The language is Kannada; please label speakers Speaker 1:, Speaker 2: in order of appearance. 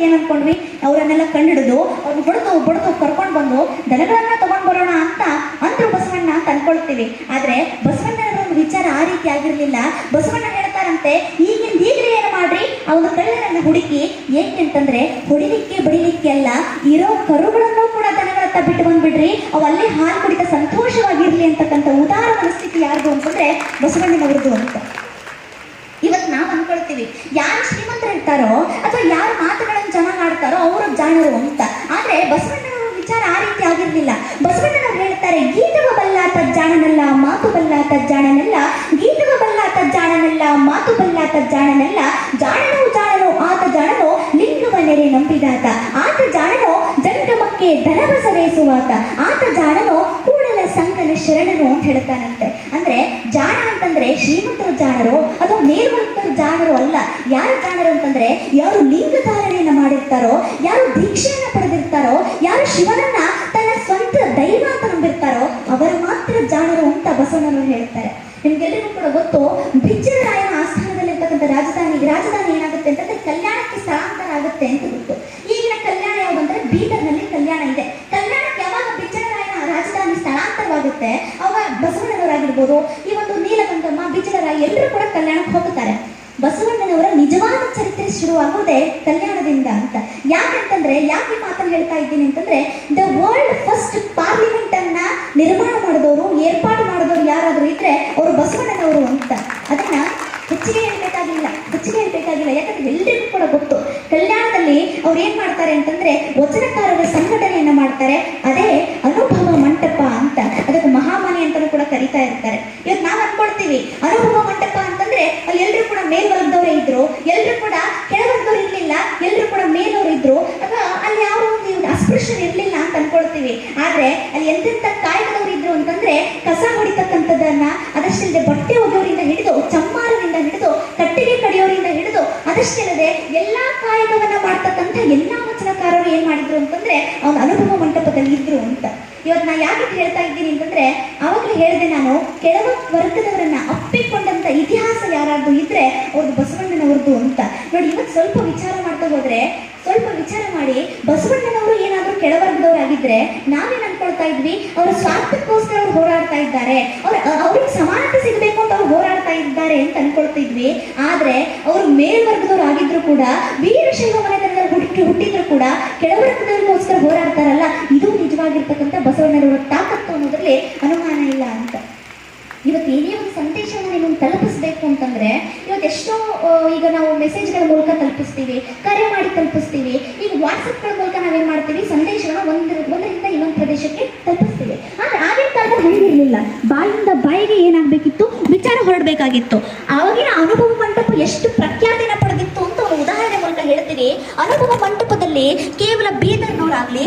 Speaker 1: ಏನ್ ಅನ್ಕೊಂಡ್ವಿ, ಅವರನ್ನೆಲ್ಲ ಕಂಡಿಡಿದು ಅವ್ರನ್ನ ಬಡದು ಕರ್ಕೊಂಡು ಬಂದು ದನಗಳನ್ನ ತಗೊಂಡ್ ಬರೋಣ ಅಂತ ಅಂದ್ರು ಬಸವಣ್ಣ ಅಂತ ಅನ್ಕೊಳ್ತೀವಿ. ಆದ್ರೆ ಬಸವಣ್ಣನ ಒಂದು ವಿಚಾರ ಆ ರೀತಿ ಆಗಿರ್ಲಿಲ್ಲ. ಬಸವಣ್ಣ ಹೇಳ್ತಾರಂತೆ, ಈಗಲೇ ಏನು ಮಾಡ್ರಿ, ಅವನು ಕಳ್ಳರನ್ನ ಹುಡುಕಿ, ಏಕೆಂತಂದ್ರೆ ಹೊಡಿಲಿಕ್ಕೆ ಬಡಿಲಿಕ್ಕೆ ಅಲ್ಲ, ಇರೋ ಕರುಗಳನ್ನು ಕೂಡ ದನಗಳತ್ತ ಬಿಟ್ಟು ಬಂದ್ಬಿಡ್ರಿ, ಅವು ಅಲ್ಲೇ ಹಾಲು ಕುಡಿತ ಸಂತೋಷವಾಗಿರ್ಲಿ ಅಂತಕ್ಕಂಥ ಉದಾರ ಮನಸ್ಥಿತಿ ಯಾರ್ದು ಅಂತಂದ್ರೆ ಬಸವಣ್ಣನವ್ರದ್ದು ಅಂತ. ಇವತ್ತು ನಾವು ಅನ್ಕೊಳ್ತೀವಿ, ಯಾರು ಶ್ರೀಮಂತರು ಇರ್ತಾರೋ ಅಥವಾ ಯಾರು ಮಾತುಗಳನ್ನು ಚೆನ್ನಾಗಿ ಆಡ್ತಾರೋ ಅವರು ಜಾಣರು ಅಂತ. ಆದ್ರೆ ಬಸವಣ್ಣನವರ ವಿಚಾರ ಆ ರೀತಿ ಆಗಿರ್ಲಿಲ್ಲ. ಬಸವಣ್ಣನವರು ಹೇಳ್ತಾರೆ, ಗೀತವ ಬಲ್ಲಾತ ಜಾಣನಲ್ಲ, ಮಾತು ಬಲ್ಲಾತ ಜಾಣನಲ್ಲ, ಗೀತವ ಬಲ್ಲಾತ ಜಾಣನಲ್ಲ, ಮಾತು ಬಲ್ಲಾತ ಜಾಣನಲ್ಲ, ಜಾಣನು ಆತ ಜಾಣನು, ಲಿಂಗವ ನೆರೆ ನಂಬಿದಾತ, ಆತ ಜಾಣನು ಜಂಗಮಕ್ಕೆ ಧನವಸವೇಸುವಾತ, ಆತ ಜಾಣನು ಕೂಡಲ ಸಂಕನ ಶರಣನು ಅಂತ ಹೇಳ್ತಾನಂತೆ. ಅಂದ್ರೆ ಜಾಣ ಅಂತಂದ್ರೆ ಶ್ರೀಮಂತರು ಜಾಣರು ಅಥವಾ ಮೇಲ್ವರ್ಗರು ಜಾಣರು ಅಲ್ಲ. ಯಾರು ಜಾಣರು ಅಂತಂದ್ರೆ ಯಾರು ಲಿಂಗ ಧಾರಣೆಯನ್ನ ಮಾಡಿರ್ತಾರೋ, ಯಾರು ದೀಕ್ಷೆಯನ್ನ ಪಡೆದಿರ್ತಾರೋ, ಯಾರು ಶಿವನನ್ನ ತನ್ನ ಸ್ವಂತ ದೈವ ಅಂತ ನಂಬಿರ್ತಾರೋ ಅವರು ಮಾತ್ರ ಜಾಣರು ಅಂತ ಬಸವಣ್ಣನವರು ಹೇಳ್ತಾರೆ. ನಿಮ್ಗೆಲ್ಲರಿಗೂ ಕೂಡ ಗೊತ್ತು, ಬಿಜ್ಜಳರಾಯನ ಆಸ್ಥಾನದಲ್ಲಿರ್ತಕ್ಕಂಥ ರಾಜಧಾನಿ ಏನಾಗುತ್ತೆ ಅಂತಂದ್ರೆ ಕಲ್ಯಾಣಕ್ಕೆ ಸ್ಥಳಾಂತರ ಆಗುತ್ತೆ ಅಂತ ಗೊತ್ತು. ಈಗಿನ ಕಲ್ಯಾಣ ಯಾವ್ದಂದ್ರೆ ಬೀದರ್ನಲ್ಲಿ ಕಲ್ಯಾಣ ಇದೆ. ಕಲ್ಯಾಣಕ್ಕೆ ಯಾವಾಗ ಬಿಜ್ಜಳರಾಯನ ರಾಜಧಾನಿ ಸ್ಥಳಾಂತರವಾಗುತ್ತೆ ಅವಾಗ ಬಸವಣ್ಣನವರಾಗಿರ್ಬೋದು, ಈ ಒಂದು ನೀಲಗಂಗಮ್ಮ, ಬಿಜ್ಜಳರಾಯ ಎಲ್ಲರೂ ಕೂಡ ಕಲ್ಯಾಣಕ್ಕೆ ಹೋಗುತ್ತಾರೆ. ಬಸವಣ್ಣನವರ ನಿಜವಾದ ಚರಿತ್ರೆ ಶುರುವಾಗುವುದೇ ಕಲ್ಯಾಣದಿಂದ ಅಂತ. ಯಾಕೆ ಮಾತನ್ನು ಹೇಳ್ತಾ ಇದ್ದೀನಿ ಅಂತಂದ್ರೆ, ದ ವರ್ಲ್ಡ್ ಫಸ್ಟ್ ಪಾರ್ಲಿಮೆಂಟ್ ಅನ್ನ ನಿರ್ಮಾಣ ಮಾಡಿದವರು, ಏರ್ಪಾಡು ಮಾಡಿದವರು ಯಾರಾದ್ರೂ ಇದ್ರೆ ಅವರು ಬಸವಣ್ಣನವರು ಅಂತ. ಅದನ್ನ ಹೆಚ್ಚಿಗೆ ಹೇಳ್ಬೇಕಾಗಿಲ್ಲ. ಯಾಕಂದ್ರೆ ಎಲ್ರಿಗೂ ಕೂಡ ಗೊತ್ತು, ಕಲ್ಯಾಣದಲ್ಲಿ ಅವ್ರು ಏನ್ ಮಾಡ್ತಾರೆ ಅಂತಂದ್ರೆ ವಚನಕಾರರ ಸಂಘಟನೆಯನ್ನ ಮಾಡ್ತಾರೆ. ಅದೇ ಅನುಭವ ಮಂಟಪ ಅಂತ, ಅದಕ್ಕೆ ಮಹಾಮನೆ ಅಂತಾನೂ ಕೂಡ ಕರೀತಾ ಇರ್ತಾರೆ. ಇವತ್ತು ನಾವು ಅನ್ಕೊಳ್ತೀವಿ ಅನುಭವ ಮಂಟಪ ಅಂತಂದ್ರೆ ಅಲ್ಲಿ ಎಲ್ರು ಕೂಡ ಮೇಲ್ವರ್ಗದವರೇ ಇದ್ರು, ಎಲ್ರು ಕೂಡ ಕೆಳವರ್ಗದವ್ರು ಇರ್ಲಿಲ್ಲ, ಎಲ್ರು ಕೂಡ ಮೇಲವ್ರು ಇದ್ರು, ಅಥವಾ ಅಲ್ಲಿ ಯಾವ ಒಂದು ಅಸ್ಪೃಶ್ಯರು ಇರ್ಲಿಲ್ಲ ಅಂತ ಅನ್ಕೊಳ್ತೀವಿ. ಆದ್ರೆ ಅಲ್ಲಿ ಎಂತೆಂತ ಕಾಯಕದವ್ರು ಇದ್ರು ಅಂತಂದ್ರೆ ಕಸ ಹೊಡಿತಕ್ಕಂಥದ್ದನ್ನ, ಅದಷ್ಟೇ ಬಟ್ಟೆ ಒಗೆಯೋರಿಂದ ಹಿಡಿದು, ಚಮ್ಮಾರರಿಂದ ಹಿಡಿದು, ಕಟ್ಟಿಗೆ ಕಡಿಯೋರಿಂದ ಹಿಡಿದು, ಅದಷ್ಟೇ ಎಲ್ಲಾ ಕಾಯಕವನ್ನ ಮಾಡ್ತಕ್ಕಂಥ ಎಲ್ಲಾ ವಚನಕಾರರು ಏನ್ ಮಾಡಿದ್ರು ಅಂತಂದ್ರೆ ಅವನ ಅನುಭವ ಮಂಟಪದಲ್ಲಿ ಇದ್ರು ಅಂತ. ಇವತ್ತು ನಾ ಯಾಕೆ ಹೇಳ್ತಾ ಇದ್ದೀನಿ ಅಂತಂದ್ರೆ, ಅವಾಗಲೇ ಹೇಳಿದೆ ನಾನು, ಕೆಳವ ವರ್ಗದವರನ್ನ ಅಪ್ಪಿಕೊಂಡಂತ ಇತಿಹಾಸ ಯಾರಾದ್ರೂ ಇದ್ರೆ ಅವ್ರದ್ದು ಬಸವಣ್ಣನವ್ರದ್ದು ಅಂತ. ನೋಡಿ, ಇವತ್ತು ಸ್ವಲ್ಪ ವಿಚಾರ ಮಾಡಿ ಬಸವಣ್ಣನವರು ಏನಾದ್ರೂ ಕೆಳವರ್ಗದವರಾಗಿದ್ರೆ ನಾವೇನ್ ಅನ್ಕೊಳ್ತಾ ಇದ್ವಿ, ಅವರ ಸ್ವಾರ್ಥಕ್ಕೋಸ್ಕರ ಅವ್ರು ಹೋರಾಡ್ತಾ ಇದ್ದಾರೆ, ಅವ್ರಿಗೆ ಸಮಾನತೆ ಸಿಗಬೇಕು ಅಂತ ಅವ್ರು ಹೋರಾಡ್ತಾ ಇದ್ದಾರೆ ಅಂತ ಅನ್ಕೊಳ್ತಿದ್ವಿ. ಆದ್ರೆ ಅವರು ಮೇಲ್ವರ್ಗದವ್ರು ಆಗಿದ್ರು ಕೂಡ, ವೀರಶೈವ ಮನೆತನದಲ್ಲಿ ಹುಟ್ಟಿದ್ರು ಕೂಡ ಕೆಳವರ್ಗದವ್ರಿಗೋಸ್ಕರ ಹೋರಾಡ್ತಾರಲ್ಲ, ಇದು ನಿಜವಾಗಿರ್ತಕ್ಕಂಥ ಬಸವಣ್ಣನವರ ತಾಕತ್ತು ಅನ್ನೋದ್ರಲ್ಲಿ ಅನುಮಾನ ಇಲ್ಲ ಅಂತ. ಇವತ್ತು ಏನೇ ಒಂದು ಸಂದೇಶವನ್ನು ನಿಮಗೆ ತಲುಪಿಸ್ಬೇಕು ಅಂತಂದ್ರೆ, ಇವತ್ತು ಎಷ್ಟೋ ಈಗ ನಾವು ಮೆಸೇಜ್ಗಳ ಮೂಲಕ ತಲುಪಿಸ್ತೀವಿ, ಕರೆ ಮಾಡಿ ತಲುಪಿಸ್ತೀವಿ. ಈಗ ವಾಟ್ಸಪ್ಗಳ ಮೂಲಕ ನಾವೇನ್ ಮಾಡ್ತೀವಿ, ಸಂದೇಶಗಳನ್ನ ಒಂದರಿಂದ ಇನ್ನೊಂದು ಪ್ರದೇಶಕ್ಕೆ ತಲುಪಿಸ್ತೀವಿ. ಆದ್ರೆ ಆಗಿನ ಕಾಲದಲ್ಲಿ ಹಂಗಿರ್ಲಿಲ್ಲ. ಬಾಯಿಂದ ಬಾಯಿಗೆ ಏನಾಗಬೇಕಿತ್ತು, ವಿಚಾರ ಹೊರಡಬೇಕಾಗಿತ್ತು. ಆವಾಗಿನ ಅನುಭವ ಮಂಟಪ ಎಷ್ಟು ಪ್ರಖ್ಯಾತಿನ ಪಡೆದಿತ್ತು ಅಂತ ಒಂದು ಉದಾಹರಣೆ ಮೂಲಕ ಹೇಳ್ತೀವಿ. ಅನುಭವ ಮಂಟಪದಲ್ಲಿ ಕೇವಲ ಬೀದರ್ನವರಾಗ್ಲಿ